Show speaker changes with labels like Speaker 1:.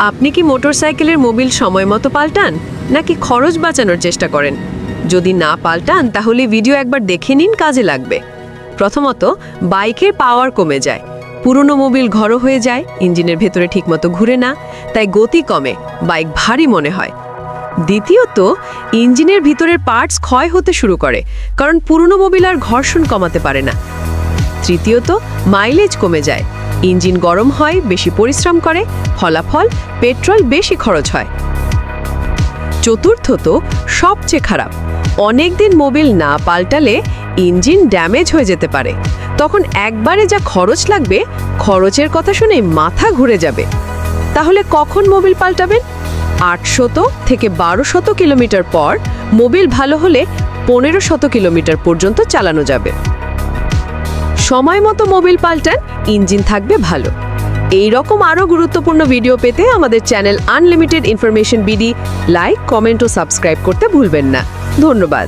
Speaker 1: আপনি কি মোটরসাইকেলের মোবিল সময় মতো পাল্টান নাকি খরচ বাঁচানোর চেষ্টা করেন? যদি না পাল্টান তাহলে ভিডিও একবার দেখে নিন, কাজে লাগবে। প্রথমত, বাইকের পাওয়ার কমে যায়। পুরনো মোবিল ঘন হয়ে যায়, ইঞ্জিনের ভেতরে ঠিকমতো ঘুরে না, তাই গতি কমে, বাইক ভারী মনে হয়। দ্বিতীয়ত, ইঞ্জিনের ভিতরের পার্টস ক্ষয় হতে শুরু করে, কারণ পুরনো মোবিল আর ঘর্ষণ কমাতে পারে না। তৃতীয়ত, মাইলেজ কমে যায়, ইঞ্জিন গরম হয়, বেশি পরিশ্রম করে, ফলাফল পেট্রোল বেশি খরচ হয়। চতুর্থত, সবচেয়ে খারাপ, অনেক দিন মোবিল না পাল্টালে ইঞ্জিন ড্যামেজ হয়ে যেতে পারে। তখন একবারে যা খরচ লাগবে, খরচের কথা শুনে মাথা ঘুরে যাবে। তাহলে কখন মোবিল পাল্টাবেন? 800 থেকে 1200 কিলোমিটার পর, মোবিল ভালো হলে 1500 কিলোমিটার পর্যন্ত চালানো যাবে। সময় মতো মোবিল পাল্টান, ইঞ্জিন থাকবে ভালো। এই রকম আরও গুরুত্বপূর্ণ ভিডিও পেতে আমাদের channel unlimited information BD like, comment ও সাবস্ক্রাইব করতে ভুলবেন না। ধন্যবাদ।